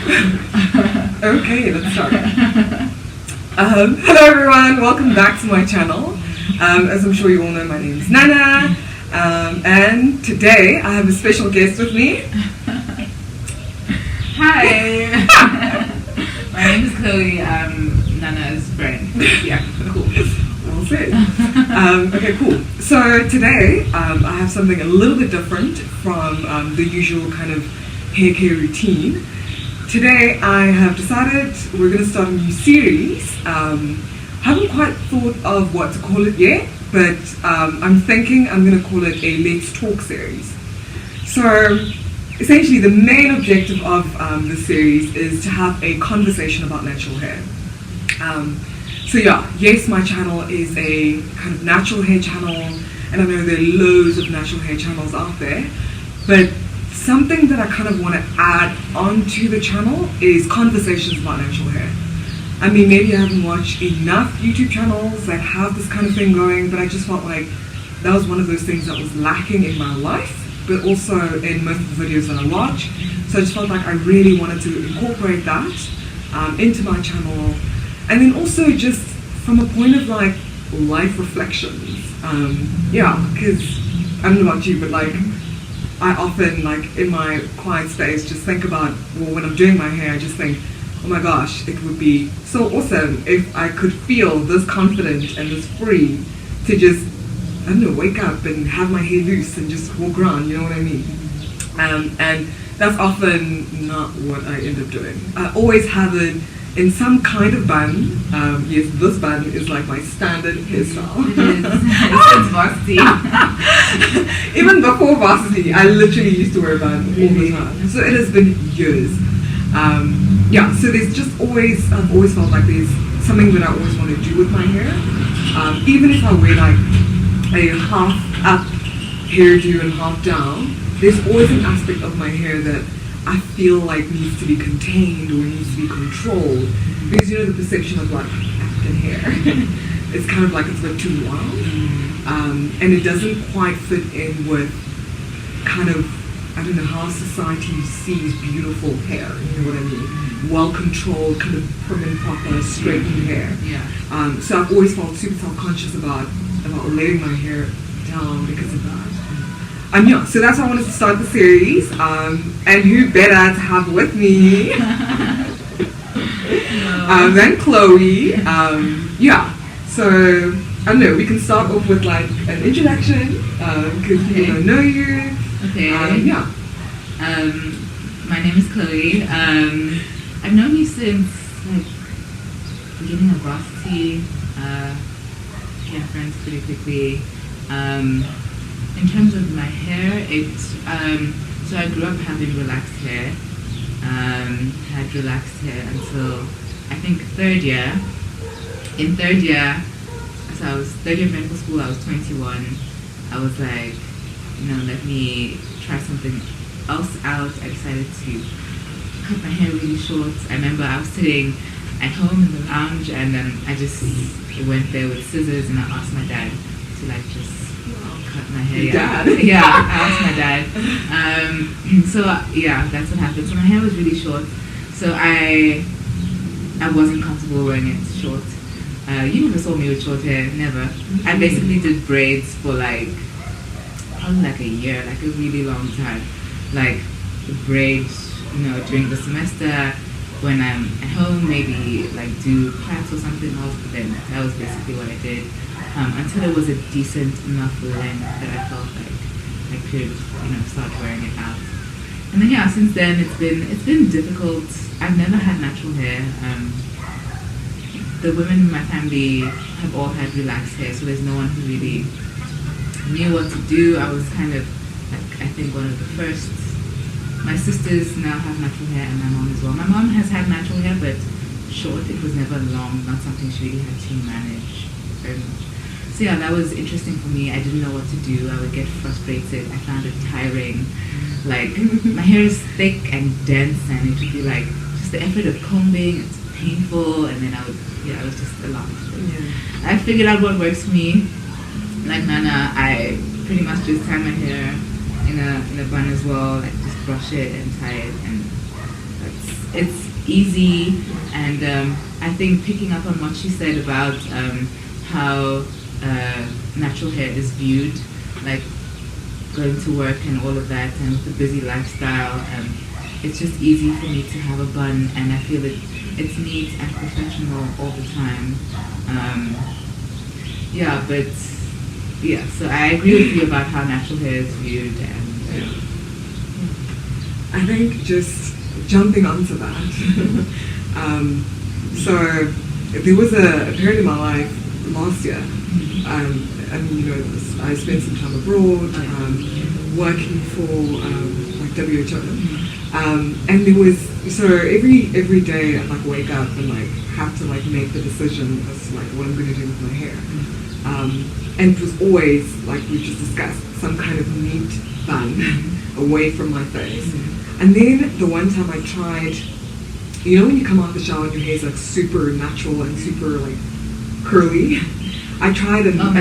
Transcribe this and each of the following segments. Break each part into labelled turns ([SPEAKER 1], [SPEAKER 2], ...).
[SPEAKER 1] Okay, let's start. Hello everyone, welcome back to my channel. As I'm sure you all know, my name is Nana, and today I have a special guest with me.
[SPEAKER 2] Hi, my name is Chloe. I'm Nana's friend. Yeah, cool.
[SPEAKER 1] Well said. Okay, cool. So today I have something a little bit different from the usual kind of hair care routine. Today I have decided we're going to start a new series. Haven't quite thought of what to call it yet, but I'm thinking I'm going to call it a Let's Talk series. So essentially the main objective of this series is to have a conversation about natural hair. So yeah, yes, my channel is a kind of natural hair channel, and I know there are loads of natural hair channels out there, but something that I kind of want to add onto the channel is conversations about natural hair. I mean, maybe I haven't watched enough YouTube channels that have this kind of thing going, but I just felt like that was one of those things that was lacking in my life, but also in most of the videos that I watch. So I just felt like I really wanted to incorporate that into my channel. And then also just from a point of like life reflections. Yeah, because I don't know about you, but like I often like in my quiet space just think about, well, when I'm doing my hair, I just think, oh my gosh, it would be so awesome if I could feel this confident and this free to just, I don't know, wake up and have my hair loose and just walk around, you know what I mean? And that's often not what I end up doing. I always have it in some kind of bun. Yes, this bun is like my standard hairstyle.
[SPEAKER 2] It is. Since varsity.
[SPEAKER 1] Even before varsity, I literally used to wear a bun all the time. So it has been years. Yeah, so there's just always, I've always felt like there's something that I always want to do with my hair. Even if I wear like a half up hairdo and half down, there's always an aspect of my hair that I feel like needs to be contained or needs to be controlled. Because you know the perception of like African hair, it's kind of like it's a bit too wild. And it doesn't quite fit in with kind of, I don't know, how society sees beautiful hair, you know what I mean? Well controlled, kind of prim and proper, straightened hair.
[SPEAKER 2] Yeah.
[SPEAKER 1] So I've always felt super self-conscious about letting my hair down because of that. Yeah, so that's why I wanted to start the series. And who better to have with me than Chloe. Yeah, so I don't know, we can start off with like an introduction, because people don't know you.
[SPEAKER 2] Okay.
[SPEAKER 1] Yeah.
[SPEAKER 2] My name is Chloe. I've known you since like beginning of varsity. Became friends pretty quickly. In terms of my hair, so I grew up having relaxed hair. Had relaxed hair until I think third year. In third year, so I was third year of medical school. I was 21. I was like, you know, let me try something else out. I decided to cut my hair really short. I remember I was sitting at home in the lounge, and then I just went there with scissors, and I asked my dad to like just cut my hair. Yeah, I asked my dad. So yeah, that's what happened. So my hair was really short. So I wasn't comfortable wearing it short. You never saw me with short hair, never. I basically did braids for like probably like a year, like a really long time. Like braids, you know, during the semester when I'm at home, maybe like do class or something else. But then that was basically what I did. Until it was a decent enough length that I felt like I could, you know, start wearing it out. And then yeah, since then it's been difficult. I've never had natural hair. The women in my family have all had relaxed hair, so there's no one who really knew what to do. I was kind of like, I think one of the first. My sisters now have natural hair, and my mom as well. My mom has had natural hair, but short. It was never long, not something she really had to manage very much. So yeah, that was interesting for me. I didn't know what to do. I would get frustrated. I found it tiring. Like, my hair is thick and dense, and it would be like, just the effort of combing, it's painful, and then it was just a lot. I figured out what works for me. Like Nana, I pretty much just tie my hair in a bun as well, like just brush it and tie it, and it's easy, and I think picking up on what she said about how natural hair is viewed, like going to work and all of that, and with the busy lifestyle, it's just easy for me to have a bun, and I feel it's neat and professional all the time. So I agree with you about how natural hair is viewed, and
[SPEAKER 1] I think just jumping onto that. So there was a period in my life last year. I spent some time abroad, working for like WHO, and there was every day I like wake up and like have to like make the decision as to like what I'm going to do with my hair. And it was always, like we just discussed, some kind of neat bun away from my face. And then the one time I tried, you know when you come out the shower and your hair's like super natural and super like curly? I tried an updo.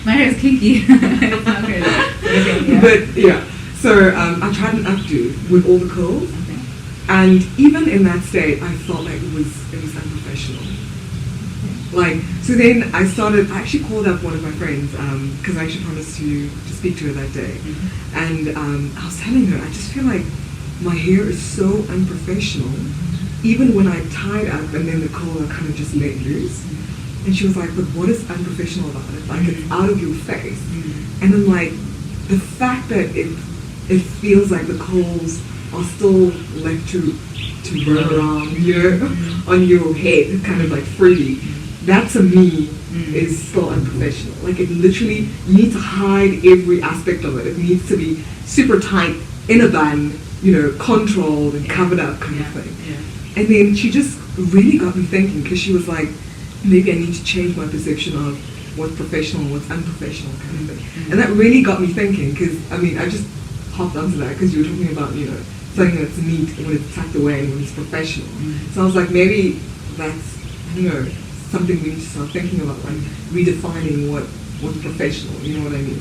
[SPEAKER 2] My hair is kinky. It's not curly. Okay, yeah.
[SPEAKER 1] But yeah, so I tried an updo with all the curls.
[SPEAKER 2] Okay.
[SPEAKER 1] And even in that state, I felt like it was unprofessional. Like, so then I actually called up one of my friends, because I actually promised to speak to her that day. And I was telling her, I just feel like my hair is so unprofessional, even when I tied up and then the curl I kind of just let loose. And she was like, but what is unprofessional about it? Like, it's out of your face. And I'm like, the fact that it feels like the curls are still left to run around, on your head, kind of like freely. That to me is still unprofessional. Like, it literally, you need to hide every aspect of it. It needs to be super tight, in a bun, controlled and covered up kind of thing. Yeah. And then she just really got me thinking, because she was like, maybe I need to change my perception of what's professional and what's unprofessional kind of thing. And that really got me thinking, because, I just hopped onto that because you were talking about, something that's neat when it's tucked away and when it's professional. So I was like, maybe that's, something we need to start thinking about, like redefining what's professional, you know what I mean?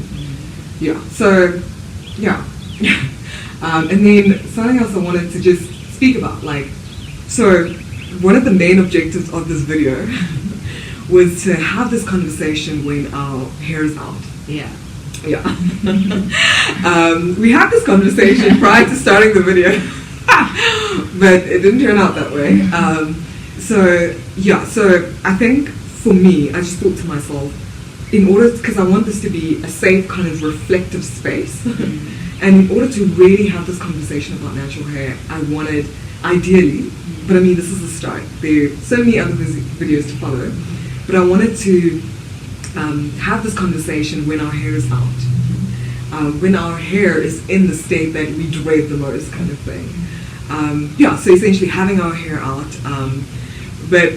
[SPEAKER 1] Yeah, so, yeah. And then something else I wanted to just speak about, so one of the main objectives of this video was to have this conversation when our hair is out.
[SPEAKER 2] Yeah.
[SPEAKER 1] Yeah. We had this conversation prior to starting the video, but it didn't turn out that way. So I think for me, I just thought to myself, because I want this to be a safe kind of reflective space, and in order to really have this conversation about natural hair, I wanted, ideally, but this is a start, there are so many other videos to follow, but I wanted to have this conversation when our hair is out, when our hair is in the state that we dread the most kind of thing. So essentially having our hair out, but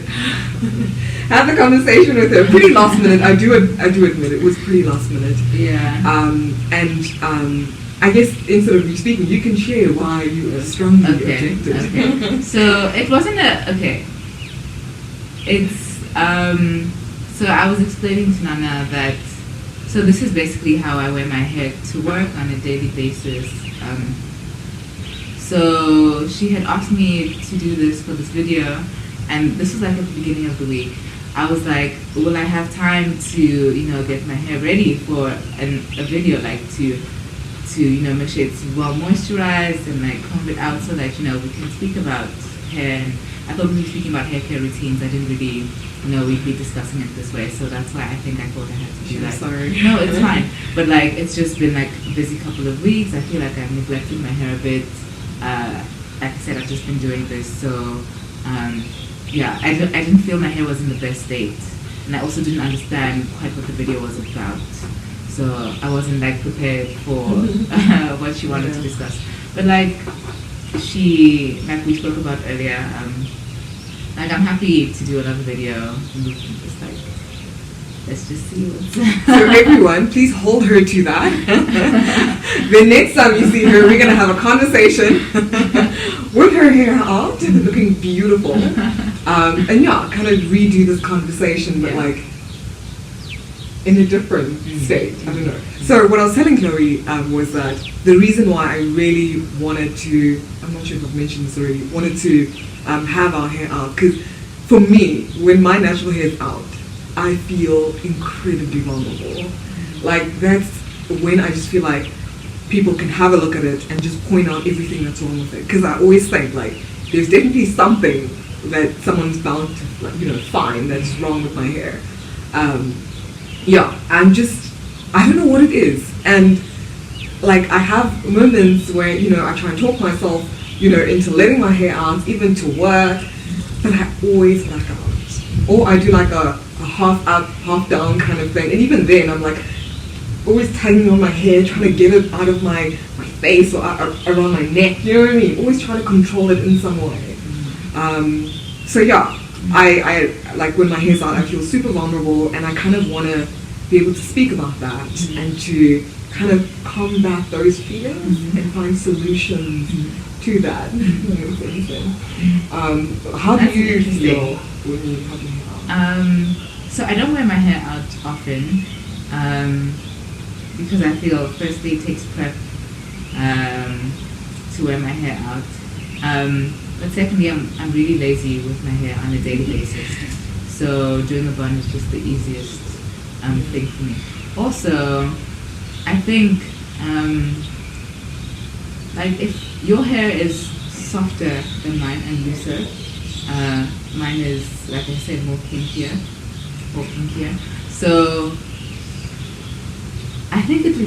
[SPEAKER 1] had the conversation with her pretty last minute. I do admit it was pretty last minute.
[SPEAKER 2] Yeah.
[SPEAKER 1] I guess instead of me speaking, you can share why you strongly objected.
[SPEAKER 2] Okay. So it wasn't It's so I was explaining to Nana that. So this is basically how I wear my hair to work on a daily basis. So she had asked me to do this for this video, and this was like at the beginning of the week. I was like, will I have time to, get my hair ready for a video, like to make sure it's well moisturized and like comb it out so that, we can speak about hair. And I thought we were speaking about hair care routines. I didn't really know we'd be discussing it this way, so that's why I think I thought I had to do that.
[SPEAKER 1] Sorry.
[SPEAKER 2] No, it's fine. But like, it's just been like a busy couple of weeks. I feel like I've neglected my hair a bit. Like I said, I've just been doing this, so I didn't feel my hair was in the best state, and I also didn't understand quite what the video was about, so I wasn't like prepared for what she wanted to discuss. But like we spoke about earlier, like I'm happy to do another video, and we can just like, let's just see what's
[SPEAKER 1] So everyone, please hold her to that. The next time you see her, we're going to have a conversation with her hair out, looking beautiful. And kind of redo this conversation, but like in a different state. I don't know. So what I was telling Chloe was that the reason why I really wanted to I'm not sure if I've mentioned this already, wanted to have our hair out, because for me, when my natural hair is out, I feel incredibly vulnerable. Like, that's when I just feel like people can have a look at it and just point out everything that's wrong with it. Because I always think, like, there's definitely something that someone's bound to, like, find that's wrong with my hair. I don't know what it is. And, like, I have moments where, I try and talk myself, into letting my hair out, even to work, but I always black out. Or I do like a half up, half down kind of thing. And even then, I'm like, always tugging on my hair, trying to get it out of my face or around my neck, you know what I mean? Always trying to control it in some way. I like when my hair's out, I feel super vulnerable, and I kind of want to be able to speak about that and to kind of combat those feelings and find solutions to that. How do you feel when you have your hair out?
[SPEAKER 2] So I don't wear my hair out often. Because I feel firstly it takes prep to wear my hair out. But secondly, I'm really lazy with my hair on a daily basis. So doing a bun is just the easiest thing for me. Also, I think like if your hair is softer than mine and looser, mine is, like I said, more kinkier. So I think it's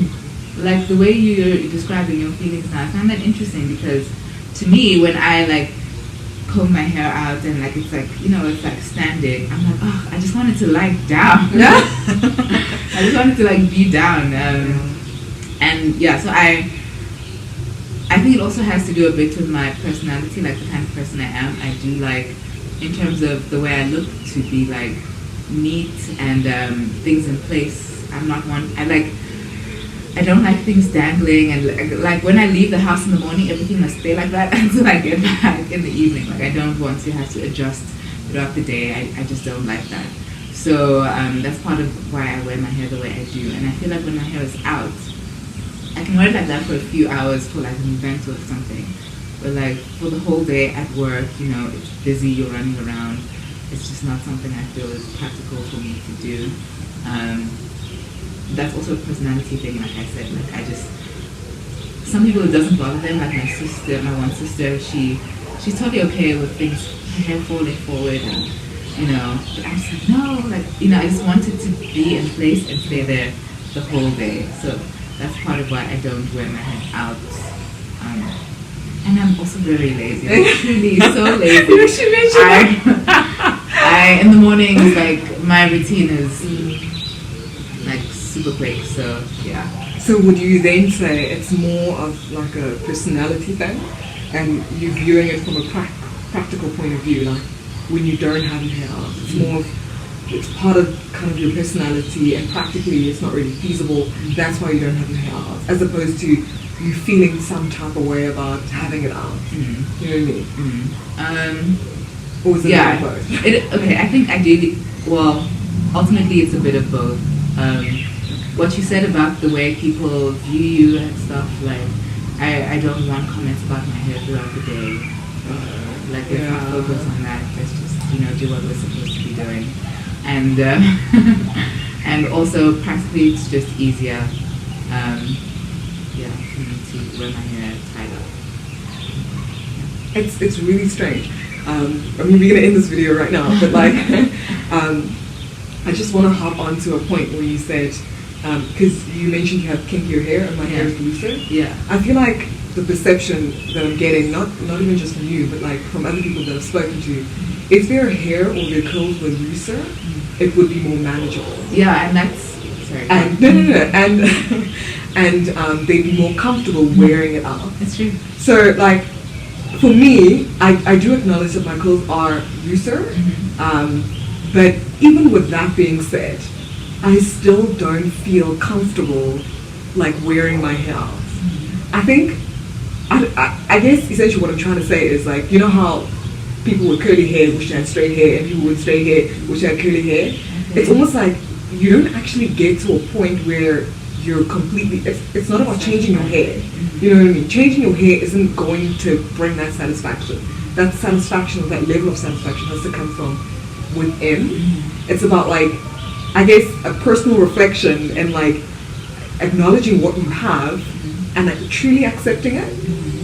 [SPEAKER 2] like the way you're describing your feelings now. I find that interesting because to me, when I like comb my hair out and like it's like it's like standing, I'm like, oh, I just wanted to lie down. I just wanted to like be down. And yeah, so I think it also has to do a bit with my personality, like the kind of person I am. I do like, in terms of the way I look, to be like neat and things in place. I'm not one. I don't like things dangling, and like when I leave the house in the morning, everything must stay like that until I get back in the evening. Like I don't want to have to adjust throughout the day. I just don't like that. So that's part of why I wear my hair the way I do. And I feel like when my hair is out, I can wear it like that for a few hours for like an event or something. But like for the whole day at work, it's busy, you're running around. It's just not something I feel is practical for me to do. That's also a personality thing, like I said. Like some people it doesn't bother them. Like my one sister, she's totally okay with things, her hair falling forward, and But I'm just like, no, like I just want it to be in place and stay there the whole day. So that's part of why I don't wear my hair out. And I'm also very lazy. I'm truly so lazy.
[SPEAKER 1] You should mention that.
[SPEAKER 2] I in the mornings, like my routine is like super quick. So yeah.
[SPEAKER 1] So would you then say it's more of like a personality thing, and you're viewing it from a practical point of view, like when you don't have your hair out, it's more of, it's part of kind of your personality, and practically it's not really feasible. That's why you don't have your hair out, as opposed to you feeling some type of way about having it out. You know what I mean? Or is it
[SPEAKER 2] yeah,
[SPEAKER 1] both?
[SPEAKER 2] Okay, I think ideally, well, ultimately it's a bit of both. What you said about the way people view you and stuff, like, I don't want comments about my hair throughout the day. Like, let's not focus on that. Let's just, do what we're supposed to be doing. And and also, practically, it's just easier, for me to wear my hair tied up.
[SPEAKER 1] It's really strange. We're going to end this video right now, but like, I just want to hop on to a point where you said, because you mentioned you have kinkier hair and my hair is looser.
[SPEAKER 2] Yeah.
[SPEAKER 1] I feel like the perception that I'm getting, not even just from you, but like from other people that I've spoken to, if their hair or their curls were looser, it would be more manageable.
[SPEAKER 2] Yeah, and that's, sorry.
[SPEAKER 1] And, and they'd be more comfortable wearing it out.
[SPEAKER 2] It's true.
[SPEAKER 1] So like, for me, I do acknowledge that my curls are looser, but even with that being said, I still don't feel comfortable like wearing my hair out. I think, I guess essentially what I'm trying to say is like, you know how people with curly hair wish they had straight hair, and people with straight hair wish they had curly hair? Okay. It's almost like you don't actually get to a point where you're completely, it's not about changing your hair. You know what I mean? Changing your hair isn't going to bring that satisfaction. That satisfaction, or that level of satisfaction, has to come from within. It's about, like, I guess, a personal reflection and, like, acknowledging what you have and, like, truly accepting it.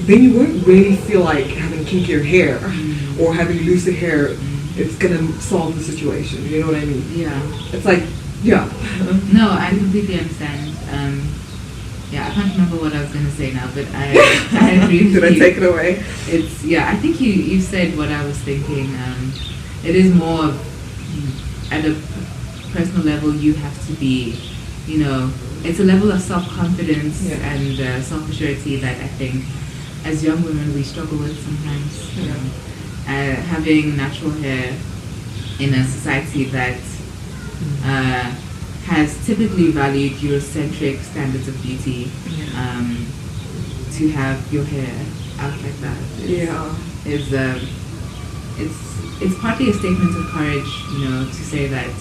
[SPEAKER 1] Then you won't really feel like having kinkier hair or having looser hair, it's gonna solve the situation. You know what I mean?
[SPEAKER 2] Yeah.
[SPEAKER 1] It's like, yeah.
[SPEAKER 2] No, I completely understand. Yeah, I can't remember what I was going to say now, but I agree with
[SPEAKER 1] Did I
[SPEAKER 2] you.
[SPEAKER 1] take it away?
[SPEAKER 2] It's, yeah, I think you said what I was thinking. It is more at a personal level. You have to be, you know, it's a level of self-confidence and self-assurity that I think as young women we struggle with sometimes. Having natural hair in a society that has typically valued Eurocentric standards of beauty, to have your hair out like that is it's partly a statement of courage, you know, to say that,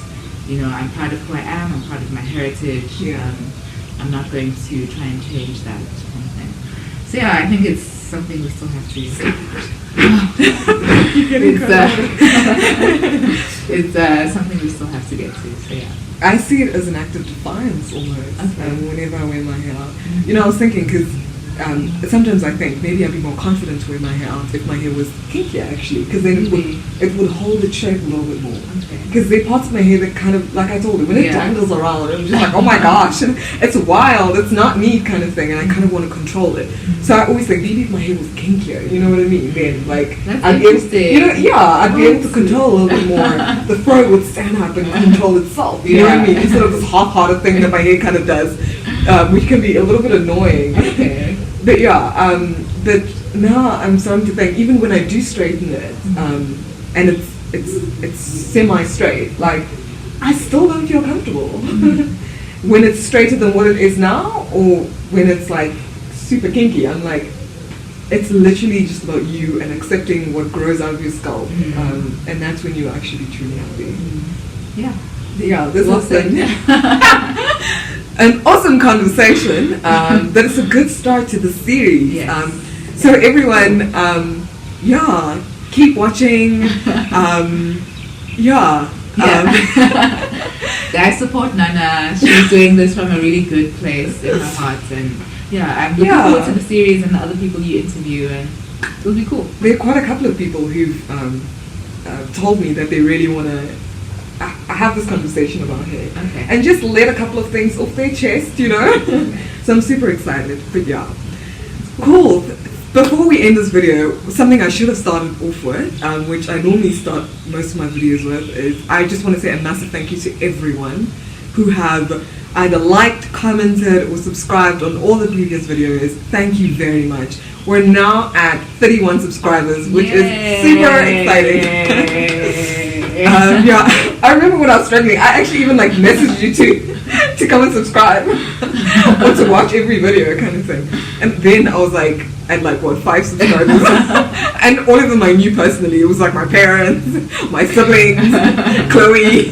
[SPEAKER 2] you know, I'm proud of who I am, I'm proud of my heritage, I'm not going to try and change that kind of thing. So yeah, I think it's something we still have to it's something we still have to get to, so yeah.
[SPEAKER 1] I see it as an act of defiance almost, whenever I wear my hair out. You know, I was thinking, because sometimes I think maybe I'd be more confident to wear my hair out if my hair was kinkier, actually, because then it would hold its shape a little bit more. Because there are parts of my hair that kind of, like I told you, when it dangles around, I'm just like, oh my gosh, it's wild, it's not neat kind of thing, and I kind of want to control it. So I always think, maybe if my hair was kinkier, you know what I mean, then, like, I'd be able to, I'd be able to control a little bit more. The fro would stand up and control itself, you know what I mean, instead of this half-hearted thing that my hair kind of does, which can be a little bit annoying. But but now I'm starting to think, even when I do straighten it, and it's semi-straight, like, I still don't feel comfortable. When it's straighter than what it is now, or when it's like super kinky, I'm like, it's literally just about you and accepting what grows out of your scalp, and that's when you actually truly happy. This has been an awesome conversation. That is a good start to the series. So everyone, keep watching.
[SPEAKER 2] Guys, support Nana. She's doing this from a really good place in her heart, and I'm looking forward to the series and the other people you interview, and it'll be cool.
[SPEAKER 1] There are quite a couple of people who've told me that they really want to have this conversation about hair, and just let a couple of things off their chest, you know. So I'm super excited. But cool. Before we end this video, something I should have started off with, which I normally start most of my videos with, is I just want to say a massive thank you to everyone who have either liked, commented, or subscribed on all the previous videos. Thank you very much. We're now at 31 subscribers, which is super exciting. I remember when I was struggling, I actually even like messaged you to come and subscribe or to watch every video kind of thing. And then I was like, at like what, 5 subscribers, and all of them I knew personally. It was like my parents, my siblings, Chloe,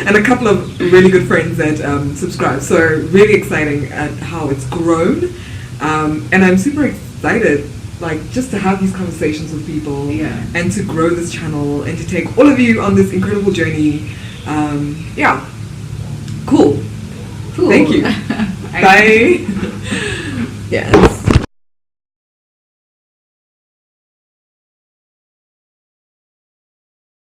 [SPEAKER 1] and a couple of really good friends that subscribed. So really exciting at how it's grown, and I'm super excited, like, just to have these conversations with people, and to grow this channel and to take all of you on this incredible journey. Cool. Thank you. Bye.